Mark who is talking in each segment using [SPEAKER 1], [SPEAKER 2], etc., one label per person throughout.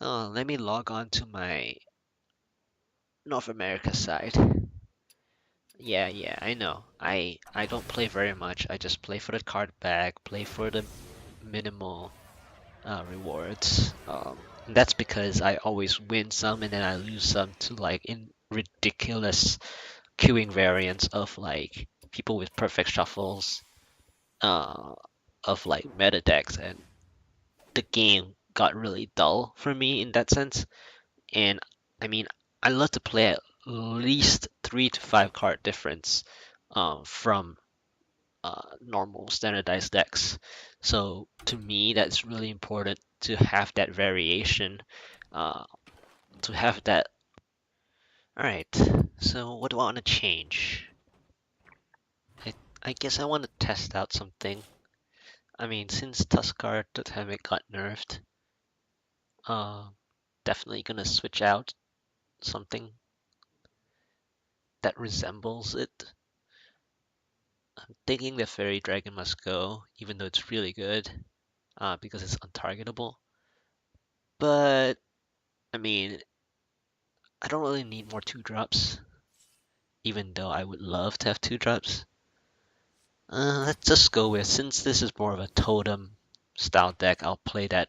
[SPEAKER 1] Let me log on to my North America side. Yeah, I know. I don't play very much. I just play for the card bag, play for the minimal rewards. And that's because I always win some and then I lose some to like in ridiculous queuing variants of like people with perfect shuffles, uh, of like meta decks, and the game got really dull for me in that sense. And I mean, I love to play at least 3 to 5 card difference from normal standardized decks. So to me, that's really important to have that variation, uh, to have that. All right. So what do I want to change? I I guess I want to test out something. I mean, since Tuskar Totemic got nerfed, uh, definitely gonna switch out something that resembles it. I'm thinking the Fairy Dragon must go, even though it's really good, because it's untargetable. But I mean, I don't really need more 2 drops, even though I would love to have 2 drops. Let's just go with, since this is more of a totem style deck, I'll play that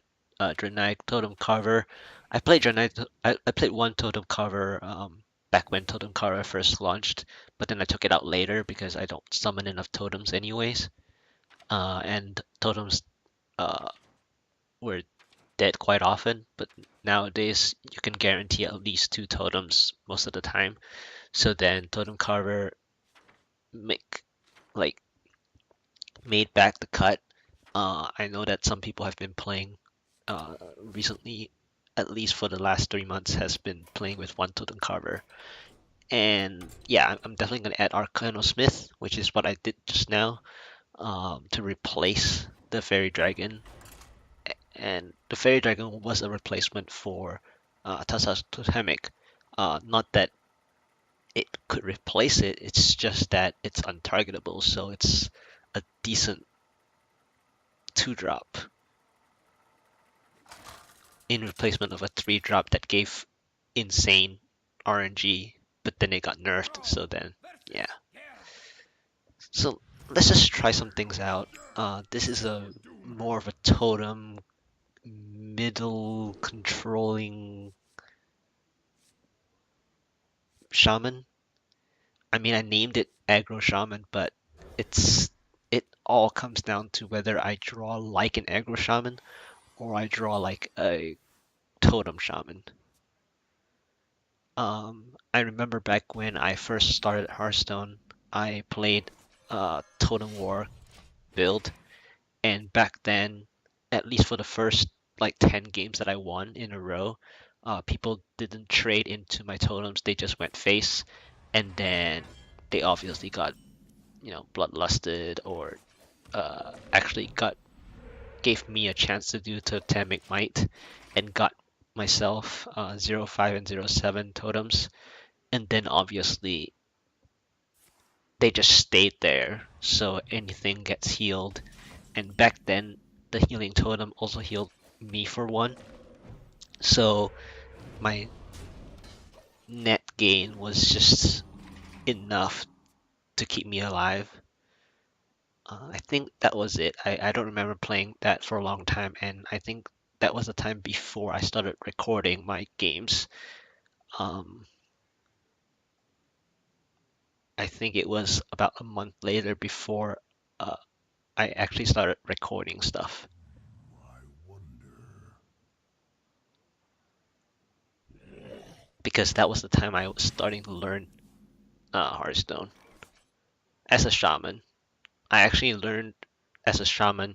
[SPEAKER 1] Dramatic Totem Carver. I played one Totem Carver back when Totem Carver first launched, but then I took it out later because I don't summon enough totems anyways. And totems uh, were dead quite often, but nowadays you can guarantee at least 2 totems most of the time. So then Totem Carver make like made back the cut. I know that some people have been playing recently, at least for the last 3 months, has been playing with one Totem Carver. And yeah, I'm definitely gonna add Arcano Smith, which is what I did just now, to replace the Fairy Dragon. And the Fairy Dragon was a replacement for Tasa's Totemic. Not that it could replace it, it's just that it's untargetable, so it's a decent 2 drop in replacement of a 3 drop that gave insane RNG, but then it got nerfed, so then, yeah. So let's just try some things out. This is a more of a totem, middle controlling shaman. I mean, I named it aggro shaman, but it's it all comes down to whether I draw like an aggro shaman or I draw like a totem shaman. I remember back when I first started Hearthstone, I played Totem War build, and back then, at least for the first like 10 games that I won in a row, people didn't trade into my totems, they just went face, and then they obviously got, bloodlusted or actually got gave me a chance to do Totemic Might and got myself 05 and 07 totems, and then obviously they just stayed there, so anything gets healed. And back then, the healing totem also healed me for one, so my net gain was just enough to keep me alive. I think that was it. I don't remember playing that for a long time, and I think that was the time before I started recording my games. Um, I think it was about a month later before uh, I actually started recording stuff, because that was the time I was starting to learn Hearthstone as a shaman. I actually learned as a shaman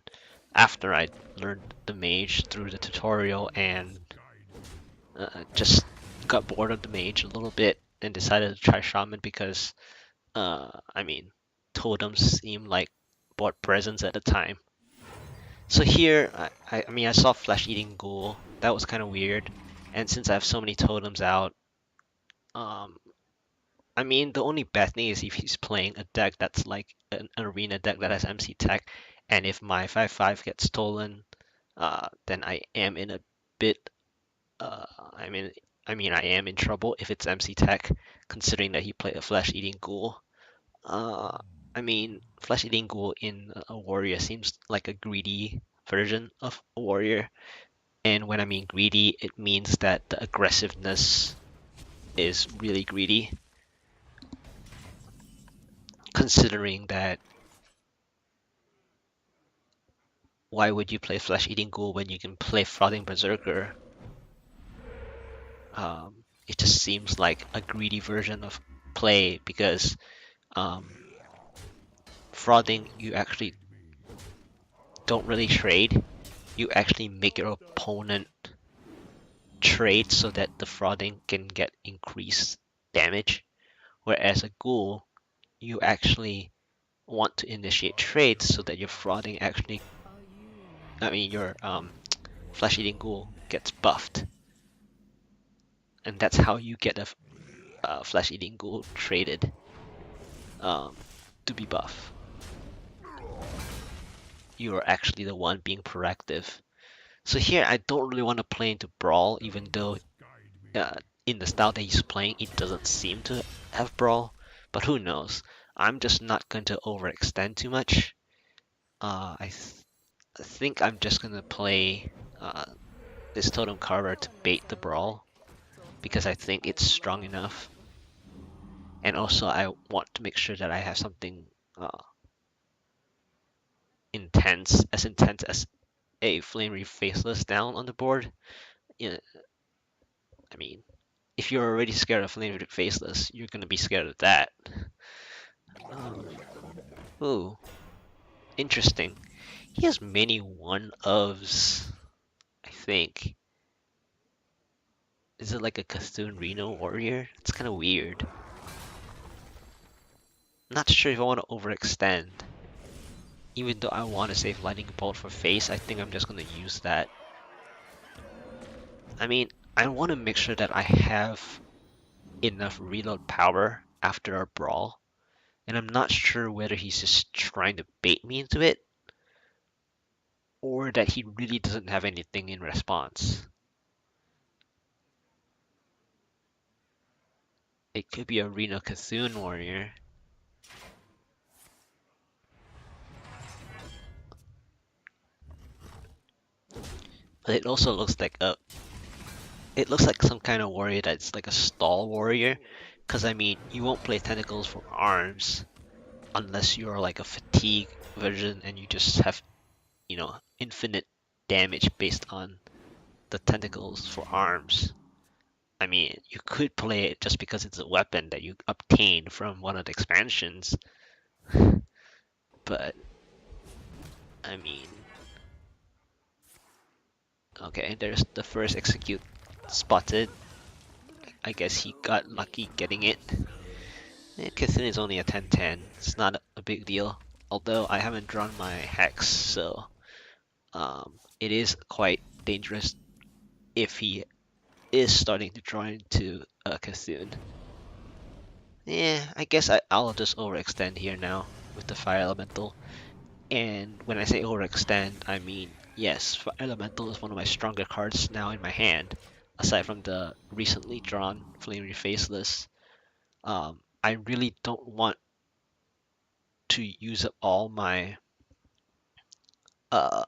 [SPEAKER 1] after I learned the mage through the tutorial, and just got bored of the mage a little bit and decided to try shaman because I mean, totems seemed like bought presents at the time. So here, I mean, I saw Flesh Eating Ghoul. That was kind of weird. And since I have so many totems out, um, I mean, the only bad thing is if he's playing a deck that's like an arena deck that has MC tech, and if my 5/5 gets stolen, then I am in a bit Uh, I mean, I am in trouble if it's MC Tech, considering that he played a flesh-eating ghoul. Uh, flesh-eating ghoul in a warrior seems like a greedy version of a warrior, and when I mean greedy, it means that the aggressiveness is really greedy, considering that why would you play flesh-eating ghoul when you can play frothing berserker? It just seems like a greedy version of play because um, frothing you actually don't really trade. You actually make your opponent trade so that the frothing can get increased damage. Whereas a ghoul, you actually want to initiate trades so that your frothing actually, your flesh-eating ghoul gets buffed, and that's how you get a flesh-eating ghoul traded um, to be buff. You are actually the one being proactive. So here, I don't really want to play into Brawl, even though uh, in the style that he's playing, it doesn't seem to have Brawl. But who knows? I'm just not going to overextend too much. I think I'm just going to play this Totem Carver to bait the Brawl, because I think it's strong enough. And also, I want to make sure that I have something intense as a Flame Reef Faceless down on the board. Yeah, I mean, if you're already scared of Flame Reef Faceless, you're gonna be scared of that. Um, ooh, interesting. He has many one ofs, I think. Is it like a Cthulhu Reno warrior? It's kind of weird. Not sure if I want to overextend. Even though I want to save Lightning Bolt for face, I think I'm just gonna use that. I mean, I want to make sure that I have enough reload power after our brawl, and I'm not sure whether he's just trying to bait me into it, or that he really doesn't have anything in response. It could be a Reno Cthulhu warrior. But it also looks like some kind of warrior that's like a stall warrior. Cause I mean, you won't play tentacles for arms unless you're like a fatigue version and you just have, infinite damage based on the tentacles for arms. I mean, you could play it just because it's a weapon that you obtain from one of the expansions, but I mean, okay, there's the first execute spotted. I guess he got lucky getting it. Cthulhu is only a 10-10. It's not a big deal. Although I haven't drawn my hex, so it is quite dangerous if he is starting to draw into Cthulhu. Yeah, I guess I'll just overextend here now with the Fire Elemental. And when I say overextend, I mean, yes, Fire Elemental is one of my stronger cards now in my hand, aside from the recently drawn Flaming Faceless. I really don't want to use up all my uh,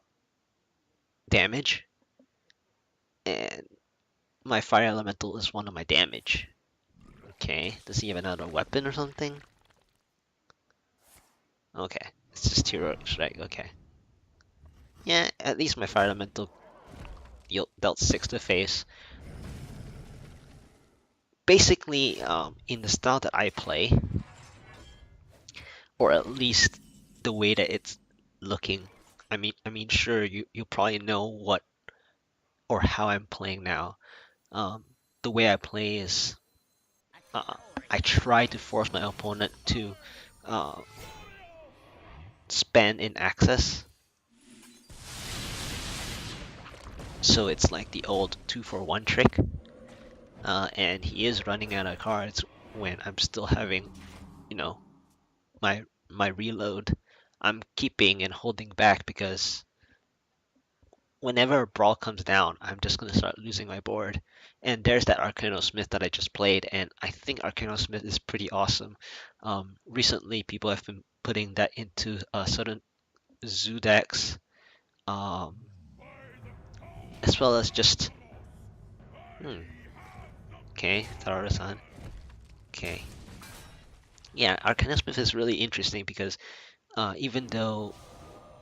[SPEAKER 1] damage, and my Fire Elemental is one of my damage. Okay, does he have another weapon or something? Okay, it's just Heroic Strike, okay. Yeah, at least my Fire Elemental dealt 6 to face. Basically, in the style that I play, or at least the way that it's looking, sure, you probably know what or how I'm playing now. The way I play is uh, I try to force my opponent to uh, spend in access. So it's like the old 2-for-1 trick. And he is running out of cards when I'm still having, you know, my reload. I'm keeping and holding back because whenever a brawl comes down, I'm just gonna start losing my board. And there's that Arcano Smith that I just played, and I think Arcano Smith is pretty awesome. Recently, people have been putting that into certain zoo decks, um, as well as just okay, Tarasan. Okay, yeah, Arcano Smith is really interesting because even though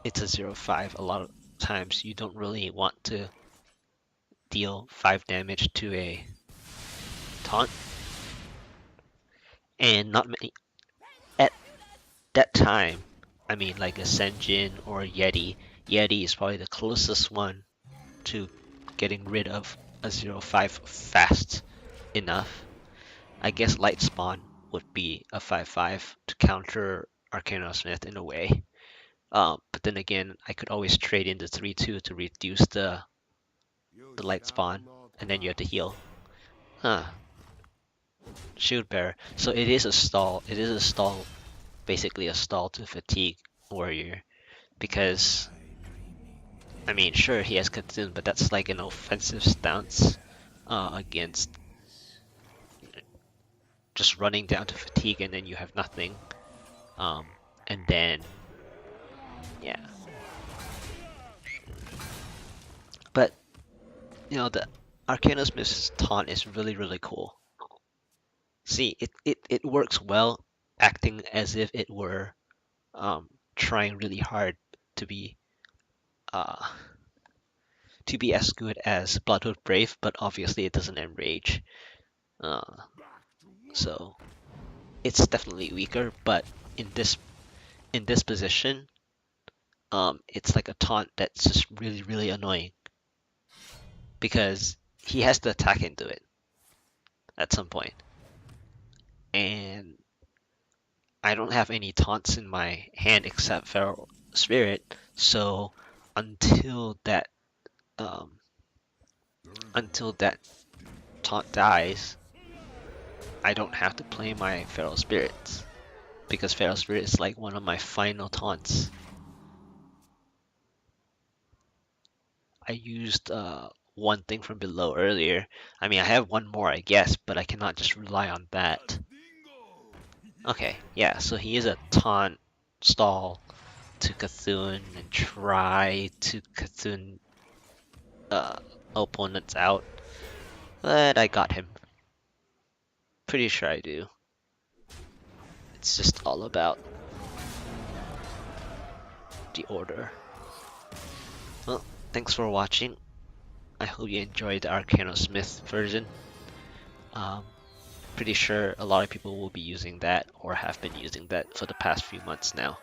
[SPEAKER 1] it's a 0/5, a lot of times you don't really want to deal 5 damage to a taunt, and not many at that time. I mean, like a Senjin or a Yeti. Yeti is probably the closest one to getting rid of a 0/5 fast enough. I guess Light Spawn would be a 5/5 to counter Arcano Smith in a way. But then again, I could always trade in the 3/2 to reduce the Light Spawn, and then you have to heal. Huh. Shield Bearer. So it is a stall. It is a stall, basically a stall to fatigue warrior. Because, I mean, sure, he has Khatun, but that's like an offensive stance against just running down to fatigue and then you have nothing. And then, yeah. But, the Arcanus Mist's taunt is really, really cool. See, it works well acting as if it were trying really hard to be uh, to be as good as Bloodhood Brave, but obviously it doesn't enrage. Uh, so it's definitely weaker, but in this position, it's like a taunt that's just really, really annoying because he has to attack into it at some point, and I don't have any taunts in my hand except Feral Spirit, so until that um, until that taunt dies, I don't have to play my Feral Spirits because Feral Spirit is like one of my final taunts. I used one thing from below earlier. I mean, I have one more, I guess, but I cannot just rely on that. Okay, yeah, so he is a taunt stall to Cthulhu and try to Cthulhu uh, opponents out, but I got him. Pretty sure I do. It's just all about the order. Well, thanks for watching. I hope you enjoyed the Arcano Smith version. Um, Pretty sure a lot of people will be using that or have been using that for the past few months now.